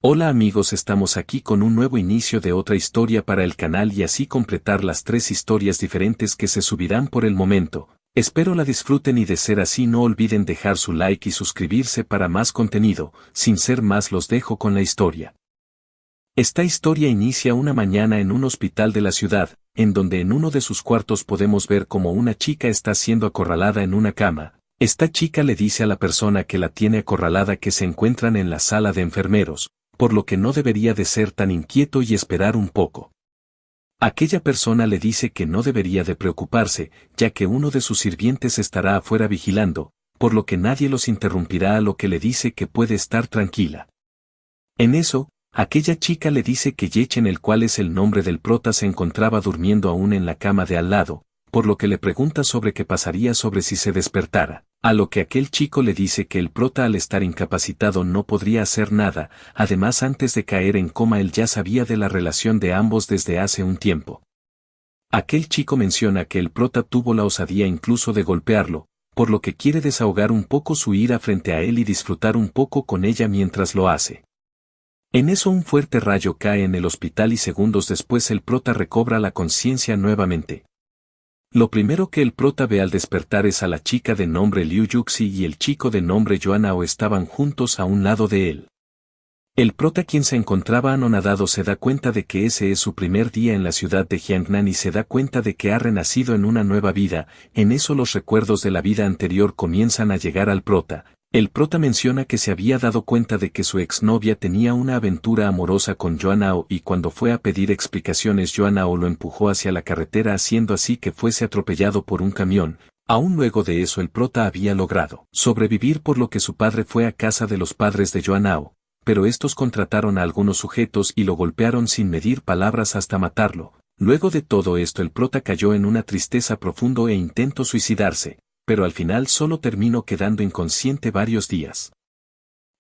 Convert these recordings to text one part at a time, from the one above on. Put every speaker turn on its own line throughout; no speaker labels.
Hola amigos, estamos aquí con un nuevo inicio de otra historia para el canal y así completar las 3 historias diferentes que se subirán por el momento. Espero la disfruten y de ser así no olviden dejar su like y suscribirse para más contenido. Sin ser más los dejo con la historia. Esta historia inicia una mañana en un hospital de la ciudad, en donde en uno de sus cuartos podemos ver como una chica está siendo acorralada en una cama. Esta chica le dice a la persona que la tiene acorralada que se encuentran en la sala de enfermeros, por lo que no debería de ser tan inquieto y esperar un poco. Aquella persona le dice que no debería de preocuparse, ya que uno de sus sirvientes estará afuera vigilando, por lo que nadie los interrumpirá, a lo que le dice que puede estar tranquila. En eso, aquella chica le dice que Yechen, el cual es el nombre del prota, se encontraba durmiendo aún en la cama de al lado, por lo que le pregunta sobre qué pasaría sobre si se despertara, a lo que aquel chico le dice que el prota al estar incapacitado no podría hacer nada, además antes de caer en coma él ya sabía de la relación de ambos desde hace un tiempo. Aquel chico menciona que el prota tuvo la osadía incluso de golpearlo, por lo que quiere desahogar un poco su ira frente a él y disfrutar un poco con ella mientras lo hace. En eso un fuerte rayo cae en el hospital y segundos después el prota recobra la conciencia nuevamente. Lo primero que el prota ve al despertar es a la chica de nombre Liu Yuxi y el chico de nombre Yuanao estaban juntos a un lado de él. El prota, quien se encontraba anonadado, se da cuenta de que ese es su primer día en la ciudad de Jiangnan y se da cuenta de que ha renacido en una nueva vida. En eso los recuerdos de la vida anterior comienzan a llegar al prota. El prota menciona que se había dado cuenta de que su exnovia tenía una aventura amorosa con Yuanao y cuando fue a pedir explicaciones Yuanao lo empujó hacia la carretera haciendo así que fuese atropellado por un camión. Aún luego de eso el prota había logrado sobrevivir, por lo que su padre fue a casa de los padres de Yuanao, pero estos contrataron a algunos sujetos y lo golpearon sin medir palabras hasta matarlo. Luego de todo esto el prota cayó en una tristeza profundo e intentó suicidarse, pero al final solo terminó quedando inconsciente varios días.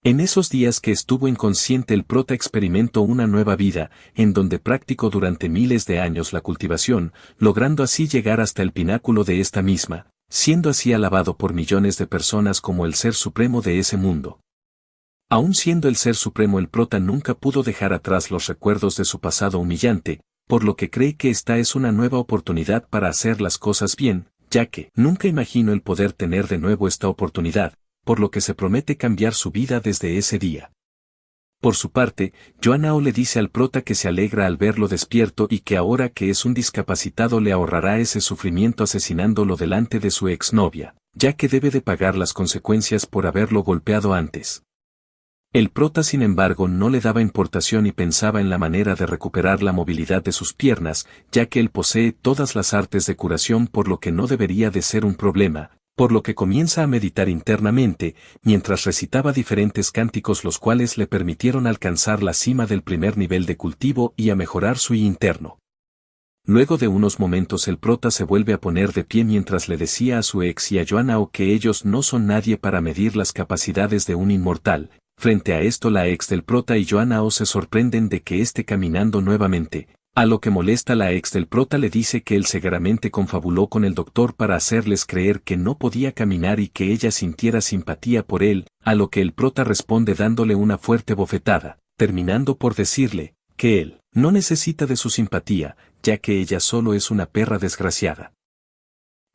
En esos días que estuvo inconsciente el prota experimentó una nueva vida, en donde practicó durante miles de años la cultivación, logrando así llegar hasta el pináculo de esta misma, siendo así alabado por millones de personas como el ser supremo de ese mundo. Aún siendo el ser supremo, el prota nunca pudo dejar atrás los recuerdos de su pasado humillante, por lo que cree que esta es una nueva oportunidad para hacer las cosas bien, ya que nunca imaginó el poder tener de nuevo esta oportunidad, por lo que se promete cambiar su vida desde ese día. Por su parte, Yuanao le dice al prota que se alegra al verlo despierto y que ahora que es un discapacitado le ahorrará ese sufrimiento asesinándolo delante de su exnovia, ya que debe de pagar las consecuencias por haberlo golpeado antes. El prota, sin embargo, no le daba importación y pensaba en la manera de recuperar la movilidad de sus piernas, ya que él posee todas las artes de curación, por lo que no debería de ser un problema, por lo que comienza a meditar internamente, mientras recitaba diferentes cánticos los cuales le permitieron alcanzar la cima del primer nivel de cultivo y a mejorar su I interno. Luego de unos momentos el prota se vuelve a poner de pie mientras le decía a su ex y a Yuanao que ellos no son nadie para medir las capacidades de un inmortal. Frente a esto la ex del prota y Yuanao se sorprenden de que esté caminando nuevamente, a lo que molesta la ex del prota le dice que él seguramente confabuló con el doctor para hacerles creer que no podía caminar y que ella sintiera simpatía por él, a lo que el prota responde dándole una fuerte bofetada, terminando por decirle que él no necesita de su simpatía, ya que ella solo es una perra desgraciada.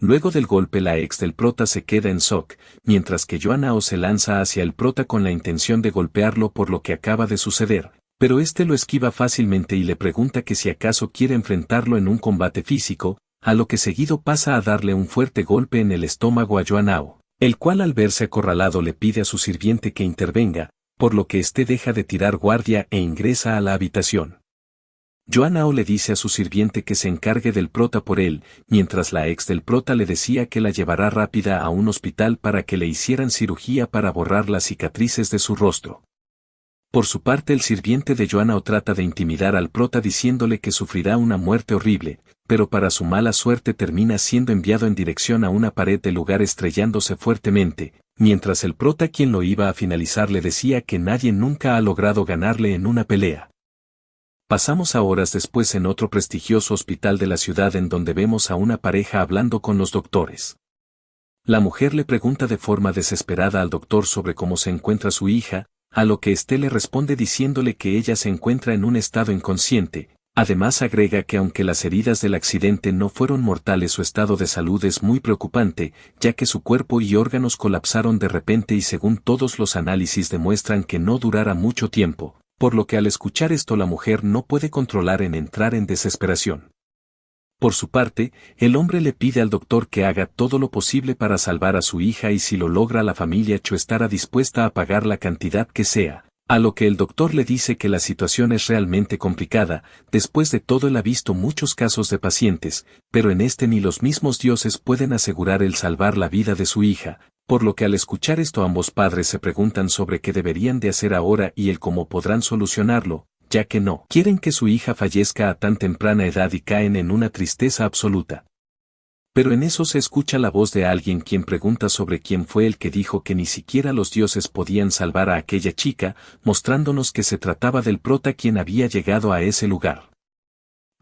Luego del golpe la ex del prota se queda en shock, mientras que Yuanao se lanza hacia el prota con la intención de golpearlo por lo que acaba de suceder, pero este lo esquiva fácilmente y le pregunta que si acaso quiere enfrentarlo en un combate físico, a lo que seguido pasa a darle un fuerte golpe en el estómago a Yuanao, el cual al verse acorralado le pide a su sirviente que intervenga, por lo que éste deja de tirar guardia e ingresa a la habitación. Yuanao le dice a su sirviente que se encargue del prota por él, mientras la ex del prota le decía que la llevará rápida a un hospital para que le hicieran cirugía para borrar las cicatrices de su rostro. Por su parte el sirviente de Yuanao trata de intimidar al prota diciéndole que sufrirá una muerte horrible, pero para su mala suerte termina siendo enviado en dirección a una pared del lugar estrellándose fuertemente, mientras el prota, quien lo iba a finalizar, le decía que nadie nunca ha logrado ganarle en una pelea. Pasamos a horas después en otro prestigioso hospital de la ciudad en donde vemos a una pareja hablando con los doctores. La mujer le pregunta de forma desesperada al doctor sobre cómo se encuentra su hija, a lo que éste le responde diciéndole que ella se encuentra en un estado inconsciente. Además agrega que aunque las heridas del accidente no fueron mortales, su estado de salud es muy preocupante, ya que su cuerpo y órganos colapsaron de repente y según todos los análisis demuestran que no durará mucho tiempo, por lo que al escuchar esto la mujer no puede controlar en entrar en desesperación. Por su parte, el hombre le pide al doctor que haga todo lo posible para salvar a su hija y si lo logra la familia Chu estará dispuesta a pagar la cantidad que sea. A lo que el doctor le dice que la situación es realmente complicada, después de todo él ha visto muchos casos de pacientes, pero en este ni los mismos dioses pueden asegurar el salvar la vida de su hija, por lo que al escuchar esto ambos padres se preguntan sobre qué deberían de hacer ahora y el cómo podrán solucionarlo, ya que no quieren que su hija fallezca a tan temprana edad y caen en una tristeza absoluta. Pero en eso se escucha la voz de alguien quien pregunta sobre quién fue el que dijo que ni siquiera los dioses podían salvar a aquella chica, mostrándonos que se trataba del prota quien había llegado a ese lugar.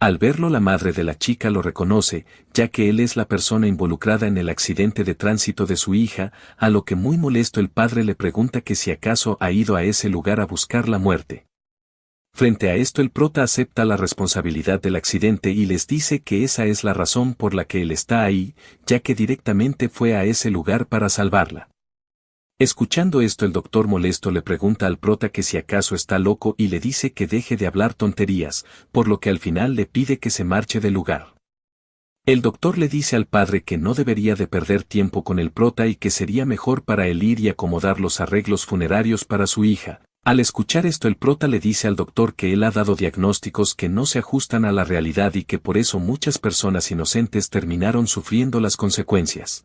Al verlo la madre de la chica lo reconoce, ya que él es la persona involucrada en el accidente de tránsito de su hija, a lo que muy molesto el padre le pregunta que si acaso ha ido a ese lugar a buscar la muerte. Frente a esto el prota acepta la responsabilidad del accidente y les dice que esa es la razón por la que él está ahí, ya que directamente fue a ese lugar para salvarla. Escuchando esto el doctor molesto le pregunta al prota que si acaso está loco y le dice que deje de hablar tonterías, por lo que al final le pide que se marche del lugar. El doctor le dice al padre que no debería de perder tiempo con el prota y que sería mejor para él ir y acomodar los arreglos funerarios para su hija. Al escuchar esto el prota le dice al doctor que él ha dado diagnósticos que no se ajustan a la realidad y que por eso muchas personas inocentes terminaron sufriendo las consecuencias.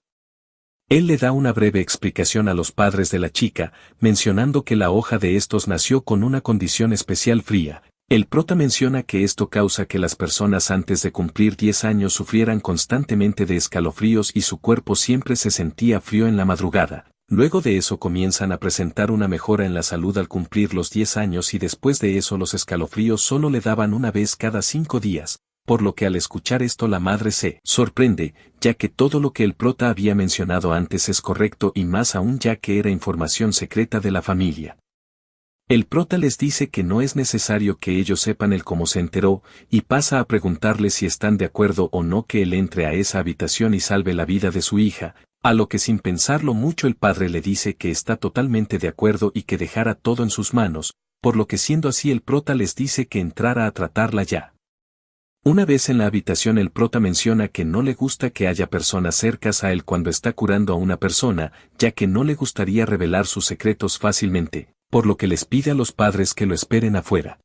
Él le da una breve explicación a los padres de la chica, mencionando que la hoja de estos nació con una condición especial fría. El prota menciona que esto causa que las personas antes de cumplir 10 años sufrieran constantemente de escalofríos y su cuerpo siempre se sentía frío en la madrugada. Luego de eso comienzan a presentar una mejora en la salud al cumplir los 10 años y después de eso los escalofríos solo le daban una vez cada 5 días, por lo que al escuchar esto la madre se sorprende, ya que todo lo que el prota había mencionado antes es correcto y más aún ya que era información secreta de la familia. El prota les dice que no es necesario que ellos sepan el cómo se enteró, y pasa a preguntarles si están de acuerdo o no que él entre a esa habitación y salve la vida de su hija, a lo que sin pensarlo mucho el padre le dice que está totalmente de acuerdo y que dejara todo en sus manos, por lo que siendo así el prota les dice que entrara a tratarla ya. Una vez en la habitación el prota menciona que no le gusta que haya personas cercas a él cuando está curando a una persona, ya que no le gustaría revelar sus secretos fácilmente, por lo que les pide a los padres que lo esperen afuera.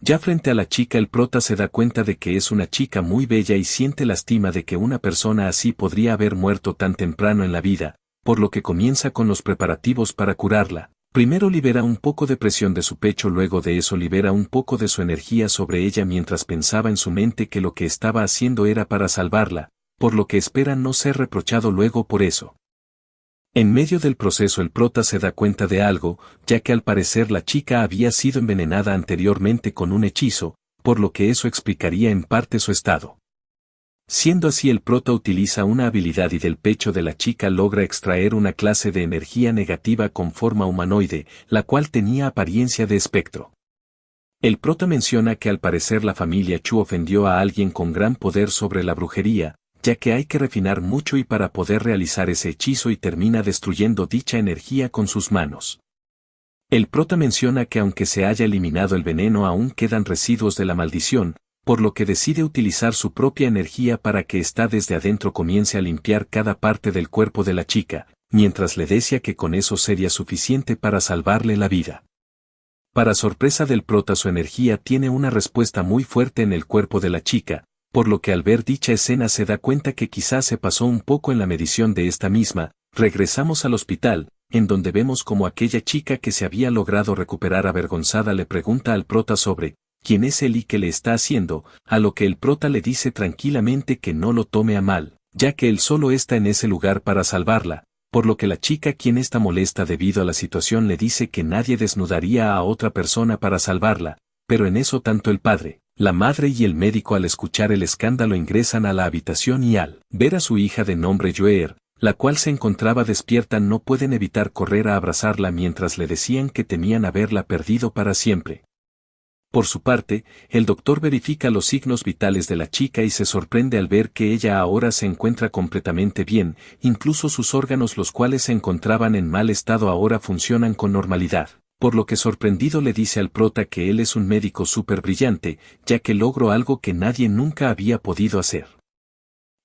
Ya frente a la chica el prota se da cuenta de que es una chica muy bella y siente lástima de que una persona así podría haber muerto tan temprano en la vida, por lo que comienza con los preparativos para curarla. Primero libera un poco de presión de su pecho, luego de eso libera un poco de su energía sobre ella mientras pensaba en su mente que lo que estaba haciendo era para salvarla, por lo que espera no ser reprochado luego por eso. En medio del proceso el prota se da cuenta de algo, ya que al parecer la chica había sido envenenada anteriormente con un hechizo, por lo que eso explicaría en parte su estado. Siendo así el prota utiliza una habilidad y del pecho de la chica logra extraer una clase de energía negativa con forma humanoide, la cual tenía apariencia de espectro. El prota menciona que al parecer la familia Chu ofendió a alguien con gran poder sobre la brujería, ya que hay que refinar mucho y para poder realizar ese hechizo y termina destruyendo dicha energía con sus manos. El prota menciona que aunque se haya eliminado el veneno aún quedan residuos de la maldición, por lo que decide utilizar su propia energía para que ésta desde adentro comience a limpiar cada parte del cuerpo de la chica, mientras le decía que con eso sería suficiente para salvarle la vida. Para sorpresa del prota su energía tiene una respuesta muy fuerte en el cuerpo de la chica, por lo que al ver dicha escena se da cuenta que quizás se pasó un poco en la medición de esta misma. Regresamos al hospital, en donde vemos como aquella chica que se había logrado recuperar avergonzada le pregunta al prota sobre quién es él y qué le está haciendo, a lo que el prota le dice tranquilamente que no lo tome a mal, ya que él solo está en ese lugar para salvarla, por lo que la chica quien está molesta debido a la situación le dice que nadie desnudaría a otra persona para salvarla, pero en eso tanto el padre, la madre y el médico al escuchar el escándalo ingresan a la habitación y al ver a su hija de nombre Joer, la cual se encontraba despierta, no pueden evitar correr a abrazarla mientras le decían que temían haberla perdido para siempre. Por su parte, el doctor verifica los signos vitales de la chica y se sorprende al ver que ella ahora se encuentra completamente bien, incluso sus órganos, los cuales se encontraban en mal estado, ahora funcionan con normalidad, por lo que sorprendido le dice al prota que él es un médico súper brillante, ya que logró algo que nadie nunca había podido hacer.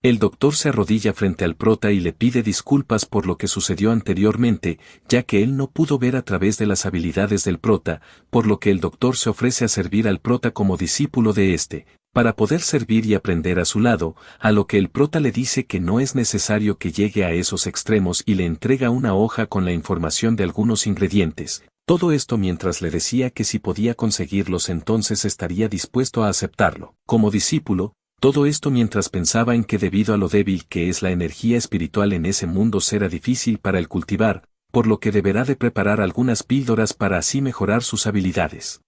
El doctor se arrodilla frente al prota y le pide disculpas por lo que sucedió anteriormente, ya que él no pudo ver a través de las habilidades del prota, por lo que el doctor se ofrece a servir al prota como discípulo de este, para poder servir y aprender a su lado, a lo que el prota le dice que no es necesario que llegue a esos extremos y le entrega una hoja con la información de algunos ingredientes. Todo esto mientras le decía que si podía conseguirlos entonces estaría dispuesto a aceptarlo. Como discípulo, todo esto mientras pensaba en que debido a lo débil que es la energía espiritual en ese mundo será difícil para él cultivar, por lo que deberá de preparar algunas píldoras para así mejorar sus habilidades.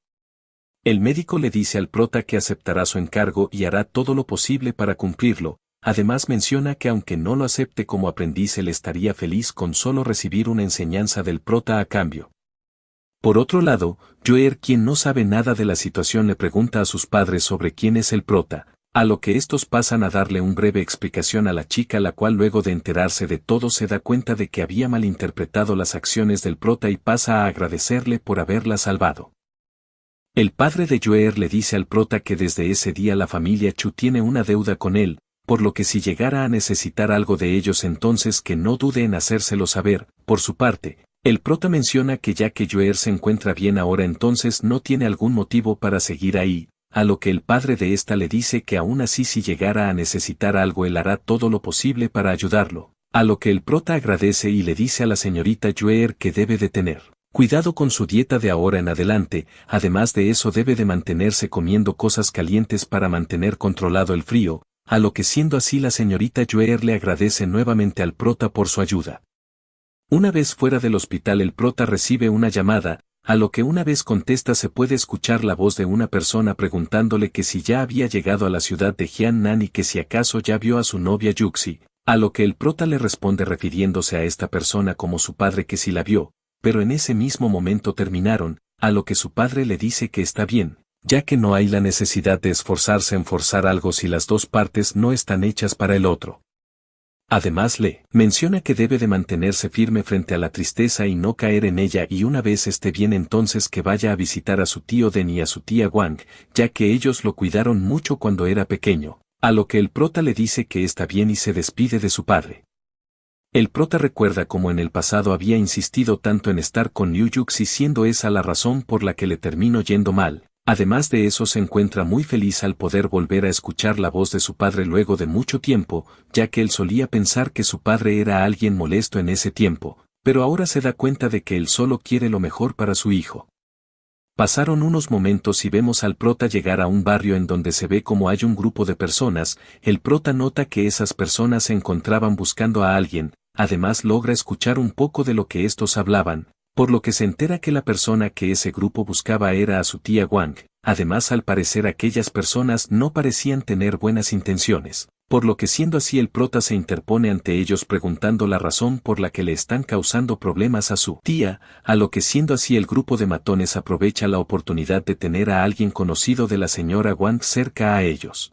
El médico le dice al prota que aceptará su encargo y hará todo lo posible para cumplirlo, además menciona que aunque no lo acepte como aprendiz él estaría feliz con solo recibir una enseñanza del prota a cambio. Por otro lado, Joer, quien no sabe nada de la situación, le pregunta a sus padres sobre quién es el prota, a lo que estos pasan a darle una breve explicación a la chica, la cual luego de enterarse de todo se da cuenta de que había malinterpretado las acciones del prota y pasa a agradecerle por haberla salvado. El padre de Joer le dice al prota que desde ese día la familia Chu tiene una deuda con él, por lo que si llegara a necesitar algo de ellos entonces que no dude en hacérselo saber. Por su parte, el prota menciona que ya que Joer se encuentra bien ahora entonces no tiene algún motivo para seguir ahí, a lo que el padre de esta le dice que aún así si llegara a necesitar algo él hará todo lo posible para ayudarlo, a lo que el prota agradece y le dice a la señorita Joer que debe de tener cuidado con su dieta de ahora en adelante, además de eso debe de mantenerse comiendo cosas calientes para mantener controlado el frío, a lo que siendo así la señorita Joer le agradece nuevamente al prota por su ayuda. Una vez fuera del hospital el prota recibe una llamada, a lo que una vez contesta se puede escuchar la voz de una persona preguntándole que si ya había llegado a la ciudad de Jiannan y que si acaso ya vio a su novia Yuxi, a lo que el prota le responde refiriéndose a esta persona como su padre que sí la vio, pero en ese mismo momento terminaron, a lo que su padre le dice que está bien, ya que no hay la necesidad de esforzarse en forzar algo si las dos partes no están hechas para el otro. Además le menciona que debe de mantenerse firme frente a la tristeza y no caer en ella y una vez esté bien entonces que vaya a visitar a su tío Den y a su tía Wang, ya que ellos lo cuidaron mucho cuando era pequeño, a lo que el prota le dice que está bien y se despide de su padre. El prota recuerda cómo en el pasado había insistido tanto en estar con Liu Yuxi siendo esa la razón por la que le terminó yendo mal. Además de eso se encuentra muy feliz al poder volver a escuchar la voz de su padre luego de mucho tiempo, ya que él solía pensar que su padre era alguien molesto en ese tiempo, pero ahora se da cuenta de que él solo quiere lo mejor para su hijo. Pasaron unos momentos y vemos al prota llegar a un barrio en donde se ve como hay un grupo de personas, el prota nota que esas personas se encontraban buscando a alguien, además logra escuchar un poco de lo que estos hablaban, por lo que se entera que la persona que ese grupo buscaba era a su tía Wang, además al parecer aquellas personas no parecían tener buenas intenciones, por lo que siendo así el prota se interpone ante ellos preguntando la razón por la que le están causando problemas a su tía, a lo que siendo así el grupo de matones aprovecha la oportunidad de tener a alguien conocido de la señora Wang cerca a ellos.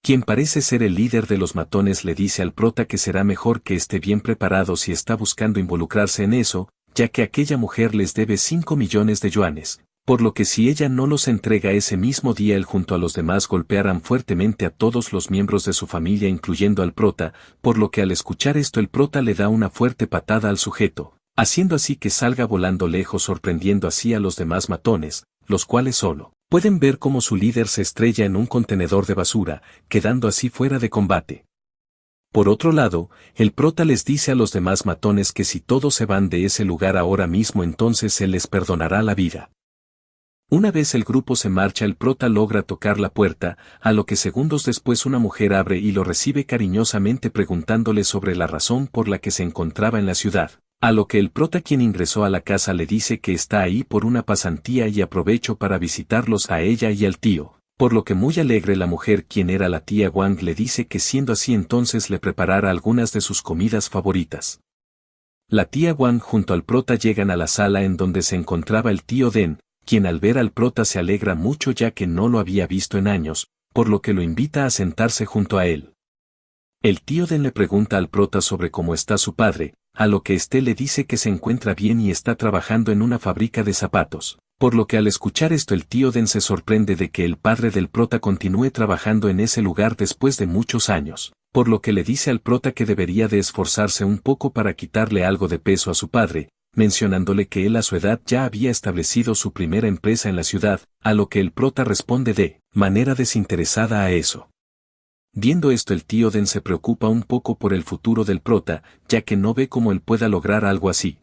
Quien parece ser el líder de los matones le dice al prota que será mejor que esté bien preparado si está buscando involucrarse en eso, ya que aquella mujer les debe 5 millones de yuanes, por lo que si ella no los entrega ese mismo día él junto a los demás golpearán fuertemente a todos los miembros de su familia incluyendo al prota, por lo que al escuchar esto el prota le da una fuerte patada al sujeto, haciendo así que salga volando lejos sorprendiendo así a los demás matones, los cuales solo pueden ver cómo su líder se estrella en un contenedor de basura, quedando así fuera de combate. Por otro lado, el prota les dice a los demás matones que si todos se van de ese lugar ahora mismo entonces él les perdonará la vida. Una vez el grupo se marcha el prota logra tocar la puerta, a lo que segundos después una mujer abre y lo recibe cariñosamente preguntándole sobre la razón por la que se encontraba en la ciudad, a lo que el prota quien ingresó a la casa le dice que está ahí por una pasantía y aprovecho para visitarlos a ella y al tío, Por lo que muy alegre la mujer, quien era la tía Wang, le dice que siendo así entonces le preparara algunas de sus comidas favoritas. La tía Wang junto al prota llegan a la sala en donde se encontraba el tío Den, quien al ver al prota se alegra mucho ya que no lo había visto en años, por lo que lo invita a sentarse junto a él. El tío Den le pregunta al prota sobre cómo está su padre, a lo que éste le dice que se encuentra bien y está trabajando en una fábrica de zapatos, por lo que al escuchar esto el tío Den se sorprende de que el padre del prota continúe trabajando en ese lugar después de muchos años, por lo que le dice al prota que debería de esforzarse un poco para quitarle algo de peso a su padre, mencionándole que él a su edad ya había establecido su primera empresa en la ciudad, a lo que el prota responde de manera desinteresada a eso. Viendo esto el tío Den se preocupa un poco por el futuro del prota, ya que no ve cómo él pueda lograr algo así.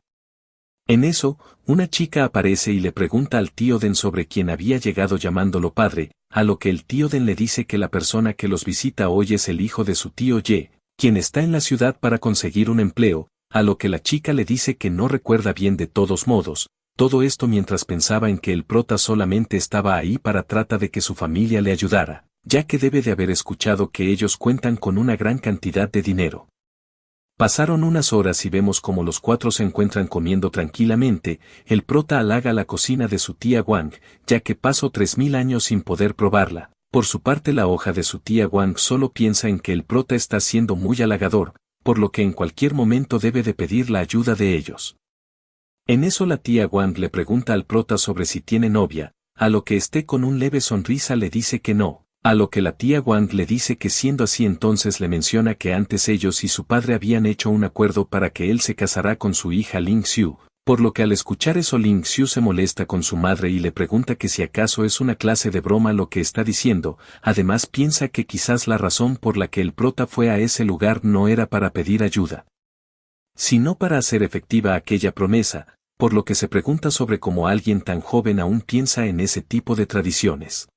En eso, una chica aparece y le pregunta al tío Den sobre quién había llegado llamándolo padre, a lo que el tío Den le dice que la persona que los visita hoy es el hijo de su tío Ye, quien está en la ciudad para conseguir un empleo, a lo que la chica le dice que no recuerda bien de todos modos, todo esto mientras pensaba en que el prota solamente estaba ahí para tratar de que su familia le ayudara, ya que debe de haber escuchado que ellos cuentan con una gran cantidad de dinero. Pasaron unas horas y vemos como los cuatro se encuentran comiendo tranquilamente, el prota halaga la cocina de su tía Wang, ya que pasó 3000 años sin poder probarla. Por su parte la hoja de su tía Wang solo piensa en que el prota está siendo muy halagador, por lo que en cualquier momento debe de pedir la ayuda de ellos. En eso la tía Wang le pregunta al prota sobre si tiene novia, a lo que este con un leve sonrisa le dice que no. A lo que la tía Wang le dice que siendo así entonces le menciona que antes ellos y su padre habían hecho un acuerdo para que él se casará con su hija Ling Xiu, por lo que al escuchar eso Ling Xiu se molesta con su madre y le pregunta que si acaso es una clase de broma lo que está diciendo, además piensa que quizás la razón por la que el prota fue a ese lugar no era para pedir ayuda, sino para hacer efectiva aquella promesa, por lo que se pregunta sobre cómo alguien tan joven aún piensa en ese tipo de tradiciones.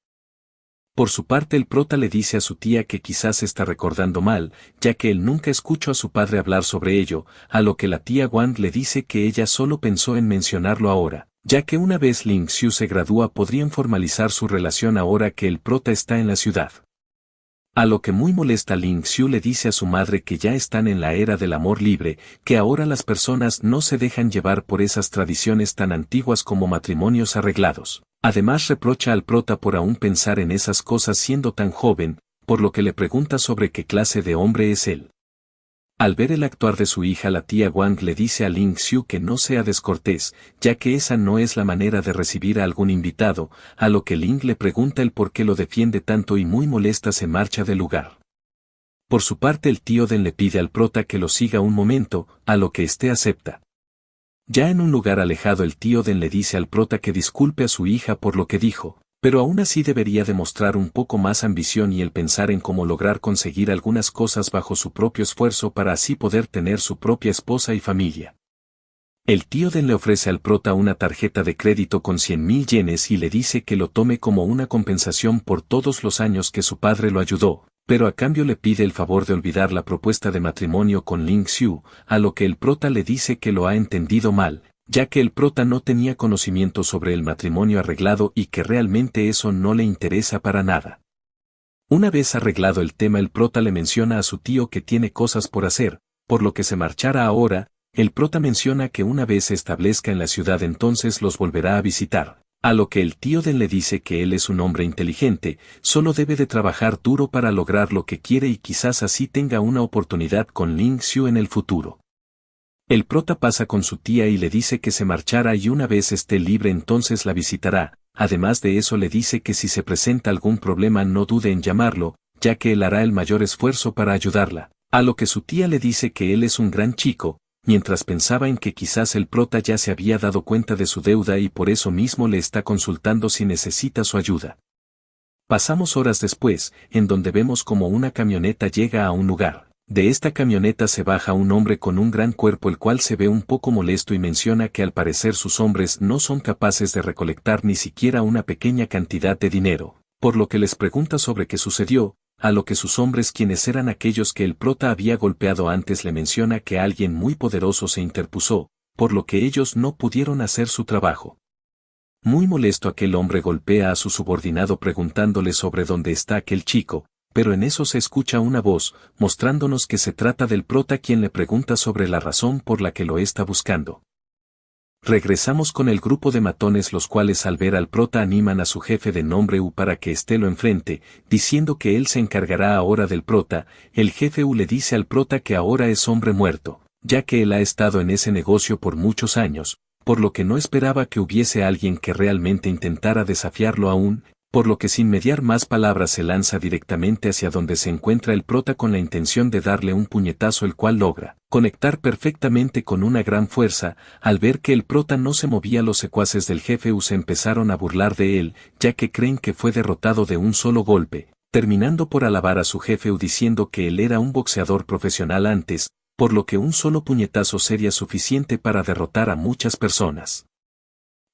Por su parte el prota le dice a su tía que quizás está recordando mal, ya que él nunca escuchó a su padre hablar sobre ello, a lo que la tía Wang le dice que ella solo pensó en mencionarlo ahora, ya que una vez Ling Xiu se gradúa podrían formalizar su relación ahora que el prota está en la ciudad. A lo que muy molesta Ling Xiu le dice a su madre que ya están en la era del amor libre, que ahora las personas no se dejan llevar por esas tradiciones tan antiguas como matrimonios arreglados. Además reprocha al prota por aún pensar en esas cosas siendo tan joven, por lo que le pregunta sobre qué clase de hombre es él. Al ver el actuar de su hija la tía Wang le dice a Ling Xiu que no sea descortés, ya que esa no es la manera de recibir a algún invitado, a lo que Ling le pregunta el por qué lo defiende tanto y muy molesta se marcha del lugar. Por su parte el tío Den le pide al prota que lo siga un momento, a lo que éste acepta. Ya en un lugar alejado el tío Den le dice al prota que disculpe a su hija por lo que dijo, pero aún así debería demostrar un poco más ambición y el pensar en cómo lograr conseguir algunas cosas bajo su propio esfuerzo para así poder tener su propia esposa y familia. El tío Den le ofrece al prota una tarjeta de crédito con 100.000 yenes y le dice que lo tome como una compensación por todos los años que su padre lo ayudó, pero a cambio le pide el favor de olvidar la propuesta de matrimonio con Ling Xiu, a lo que el prota le dice que lo ha entendido mal, ya que el prota no tenía conocimiento sobre el matrimonio arreglado y que realmente eso no le interesa para nada. Una vez arreglado el tema el prota le menciona a su tío que tiene cosas por hacer, por lo que se marchará ahora, el prota menciona que una vez se establezca en la ciudad entonces los volverá a visitar. A lo que el tío Den le dice que él es un hombre inteligente, solo debe de trabajar duro para lograr lo que quiere y quizás así tenga una oportunidad con Ling Xiu en el futuro. El prota pasa con su tía y le dice que se marchará y una vez esté libre entonces la visitará, además de eso le dice que si se presenta algún problema no dude en llamarlo, ya que él hará el mayor esfuerzo para ayudarla, a lo que su tía le dice que él es un gran chico, mientras pensaba en que quizás el prota ya se había dado cuenta de su deuda y por eso mismo le está consultando si necesita su ayuda. Pasamos horas después, en donde vemos como una camioneta llega a un lugar. De esta camioneta se baja un hombre con un gran cuerpo el cual se ve un poco molesto y menciona que al parecer sus hombres no son capaces de recolectar ni siquiera una pequeña cantidad de dinero, por lo que les pregunta sobre qué sucedió, a lo que sus hombres quienes eran aquellos que el prota había golpeado antes le menciona que alguien muy poderoso se interpuso, por lo que ellos no pudieron hacer su trabajo. Muy molesto, aquel hombre golpea a su subordinado preguntándole sobre dónde está aquel chico, pero en eso se escucha una voz, mostrándonos que se trata del prota, quien le pregunta sobre la razón por la que lo está buscando. Regresamos con el grupo de matones, los cuales al ver al prota animan a su jefe de nombre U para que éste lo enfrente, diciendo que él se encargará ahora del prota. El jefe U le dice al prota que ahora es hombre muerto, ya que él ha estado en ese negocio por muchos años, por lo que no esperaba que hubiese alguien que realmente intentara desafiarlo aún, por lo que sin mediar más palabras se lanza directamente hacia donde se encuentra el prota con la intención de darle un puñetazo, el cual logra conectar perfectamente con una gran fuerza. Al ver que el prota no se movía, los secuaces del jefe U se empezaron a burlar de él, ya que creen que fue derrotado de un solo golpe, terminando por alabar a su jefe U diciendo que él era un boxeador profesional antes, por lo que un solo puñetazo sería suficiente para derrotar a muchas personas.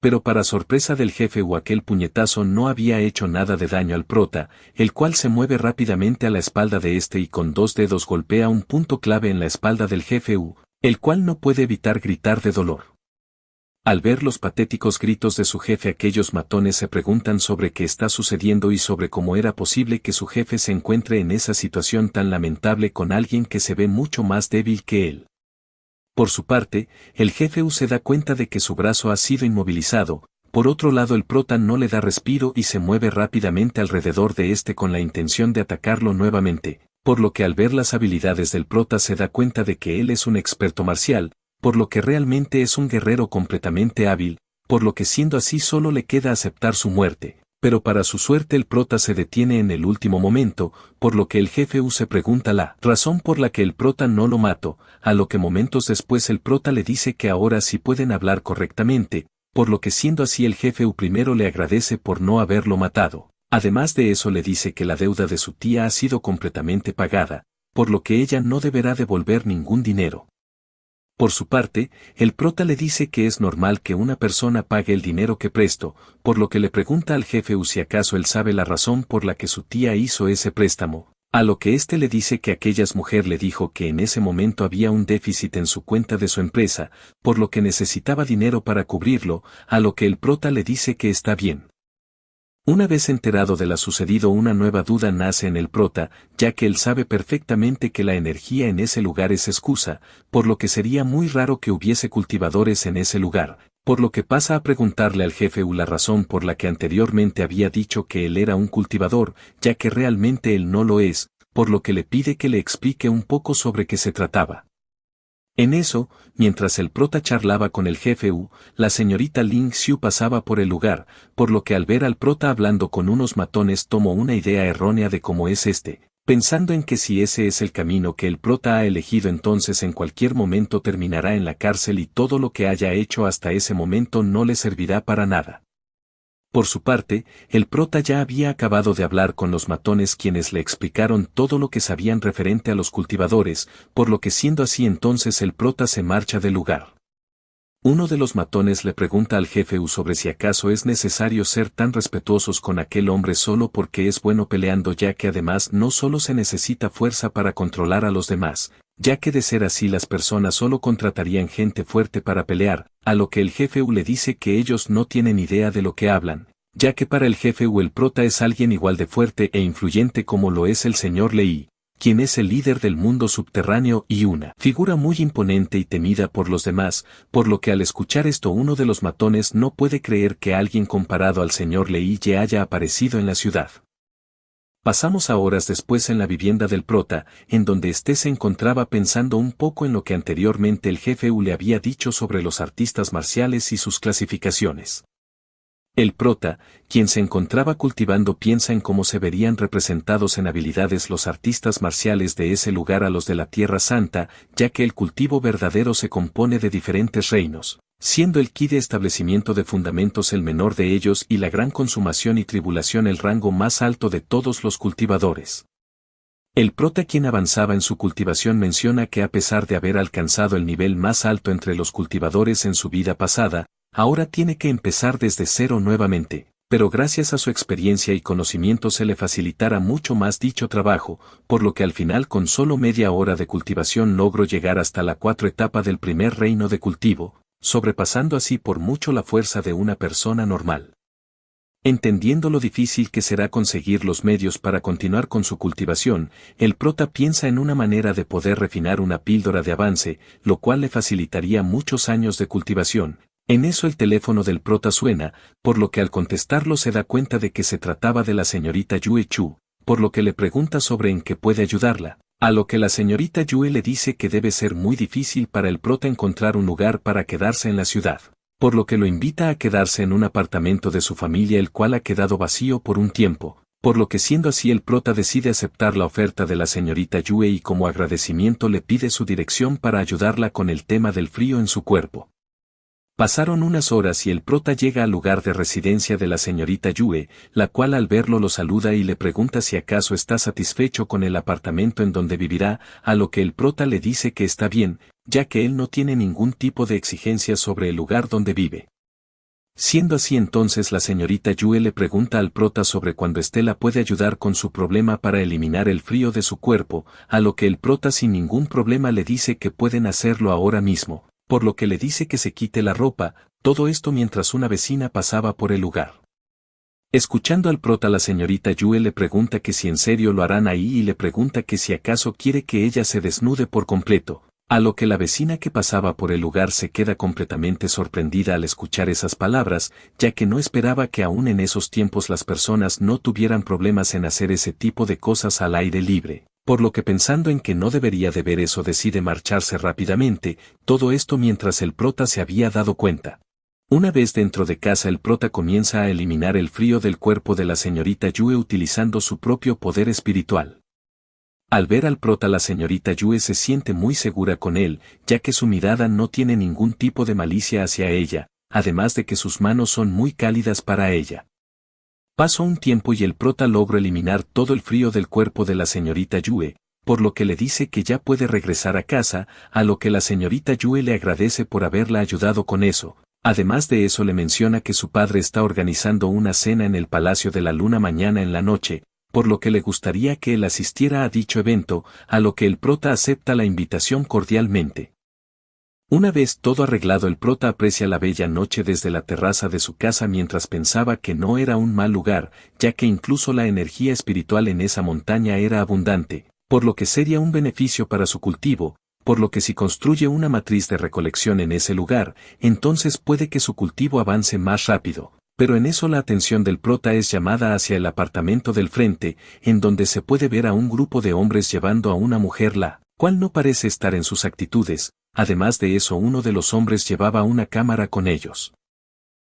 Pero para sorpresa del jefe U, aquel puñetazo no había hecho nada de daño al prota, el cual se mueve rápidamente a la espalda de este y con 2 dedos golpea un punto clave en la espalda del jefe U, el cual no puede evitar gritar de dolor. Al ver los patéticos gritos de su jefe, aquellos matones se preguntan sobre qué está sucediendo y sobre cómo era posible que su jefe se encuentre en esa situación tan lamentable con alguien que se ve mucho más débil que él. Por su parte, el jefe U se da cuenta de que su brazo ha sido inmovilizado. Por otro lado, el prota no le da respiro y se mueve rápidamente alrededor de este con la intención de atacarlo nuevamente, por lo que al ver las habilidades del prota se da cuenta de que él es un experto marcial, por lo que realmente es un guerrero completamente hábil, por lo que siendo así solo le queda aceptar su muerte. Pero para su suerte el prota se detiene en el último momento, por lo que el jefe U se pregunta la razón por la que el prota no lo mató, a lo que momentos después el prota le dice que ahora sí pueden hablar correctamente, por lo que siendo así el jefe U primero le agradece por no haberlo matado. Además de eso le dice que la deuda de su tía ha sido completamente pagada, por lo que ella no deberá devolver ningún dinero. Por su parte, el prota le dice que es normal que una persona pague el dinero que prestó, por lo que le pregunta al jefe U si acaso él sabe la razón por la que su tía hizo ese préstamo, a lo que éste le dice que aquella mujer le dijo que en ese momento había un déficit en su cuenta de su empresa, por lo que necesitaba dinero para cubrirlo, a lo que el prota le dice que está bien. Una vez enterado de lo sucedido, una nueva duda nace en el prota, ya que él sabe perfectamente que la energía en ese lugar es escusa, por lo que sería muy raro que hubiese cultivadores en ese lugar, por lo que pasa a preguntarle al jefe U la razón por la que anteriormente había dicho que él era un cultivador, ya que realmente él no lo es, por lo que le pide que le explique un poco sobre qué se trataba. En eso, mientras el prota charlaba con el jefe U, la señorita Ling Xiu pasaba por el lugar, por lo que al ver al prota hablando con unos matones tomó una idea errónea de cómo es pensando en que si ese es el camino que el prota ha elegido, entonces en cualquier momento terminará en la cárcel y todo lo que haya hecho hasta ese momento no le servirá para nada. Por su parte, el prota ya había acabado de hablar con los matones, quienes le explicaron todo lo que sabían referente a los cultivadores, por lo que siendo así entonces el prota se marcha del lugar. Uno de los matones le pregunta al jefe U sobre si acaso es necesario ser tan respetuosos con aquel hombre solo porque es bueno peleando, ya que además no solo se necesita fuerza para controlar a los demás, ya que de ser así las personas solo contratarían gente fuerte para pelear, a lo que el jefe U le dice que ellos no tienen idea de lo que hablan, ya que para el jefe U el prota es alguien igual de fuerte e influyente como lo es el señor Lei, quien es el líder del mundo subterráneo y una figura muy imponente y temida por los demás, por lo que al escuchar esto uno de los matones no puede creer que alguien comparado al señor Lei ya haya aparecido en la ciudad. Pasamos a horas después en la vivienda del prota, en donde éste se encontraba pensando un poco en lo que anteriormente el jefe U le había dicho sobre los artistas marciales y sus clasificaciones. El prota, quien se encontraba cultivando, piensa en cómo se verían representados en habilidades los artistas marciales de ese lugar a los de la Tierra Santa, ya que el cultivo verdadero se compone de diferentes reinos, siendo el ki de establecimiento de fundamentos el menor de ellos y la gran consumación y tribulación el rango más alto de todos los cultivadores. El prota, quien avanzaba en su cultivación, menciona que a pesar de haber alcanzado el nivel más alto entre los cultivadores en su vida pasada, ahora tiene que empezar desde cero nuevamente, pero gracias a su experiencia y conocimiento se le facilitará mucho más dicho trabajo, por lo que al final con solo media hora de cultivación logró llegar hasta la 4 etapa del primer reino de cultivo, sobrepasando así por mucho la fuerza de una persona normal. Entendiendo lo difícil que será conseguir los medios para continuar con su cultivación, el prota piensa en una manera de poder refinar una píldora de avance, lo cual le facilitaría muchos años de cultivación. En eso el teléfono del prota suena, por lo que al contestarlo se da cuenta de que se trataba de la señorita Yue Chu, por lo que le pregunta sobre en qué puede ayudarla, a lo que la señorita Yue le dice que debe ser muy difícil para el prota encontrar un lugar para quedarse en la ciudad, por lo que lo invita a quedarse en un apartamento de su familia el cual ha quedado vacío por un tiempo, por lo que siendo así el prota decide aceptar la oferta de la señorita Yue y como agradecimiento le pide su dirección para ayudarla con el tema del frío en su cuerpo. Pasaron unas horas y el prota llega al lugar de residencia de la señorita Yue, la cual al verlo lo saluda y le pregunta si acaso está satisfecho con el apartamento en donde vivirá, a lo que el prota le dice que está bien, ya que él no tiene ningún tipo de exigencia sobre el lugar donde vive. Siendo así entonces la señorita Yue le pregunta al prota sobre cuándo Estela puede ayudar con su problema para eliminar el frío de su cuerpo, a lo que el prota sin ningún problema le dice que pueden hacerlo ahora mismo, por lo que le dice que se quite la ropa, todo esto mientras una vecina pasaba por el lugar. Escuchando al prota la señorita Yue le pregunta que si en serio lo harán ahí y le pregunta que si acaso quiere que ella se desnude por completo, a lo que la vecina que pasaba por el lugar se queda completamente sorprendida al escuchar esas palabras, ya que no esperaba que aún en esos tiempos las personas no tuvieran problemas en hacer ese tipo de cosas al aire libre. Por lo que pensando en que no debería de ver eso decide marcharse rápidamente, todo esto mientras el prota se había dado cuenta. Una vez dentro de casa el prota comienza a eliminar el frío del cuerpo de la señorita Yue utilizando su propio poder espiritual. Al ver al prota la señorita Yue se siente muy segura con él, ya que su mirada no tiene ningún tipo de malicia hacia ella, además de que sus manos son muy cálidas para ella. Pasó un tiempo y el prota logra eliminar todo el frío del cuerpo de la señorita Yue, por lo que le dice que ya puede regresar a casa, a lo que la señorita Yue le agradece por haberla ayudado con eso. Además de eso le menciona que su padre está organizando una cena en el Palacio de la Luna mañana en la noche, por lo que le gustaría que él asistiera a dicho evento, a lo que el prota acepta la invitación cordialmente. Una vez todo arreglado el prota aprecia la bella noche desde la terraza de su casa mientras pensaba que no era un mal lugar, ya que incluso la energía espiritual en esa montaña era abundante, por lo que sería un beneficio para su cultivo, por lo que si construye una matriz de recolección en ese lugar, entonces puede que su cultivo avance más rápido. Pero en eso la atención del prota es llamada hacia el apartamento del frente, en donde se puede ver a un grupo de hombres llevando a una mujer la cual no parece estar en sus actitudes. Además de eso uno de los hombres llevaba una cámara con ellos.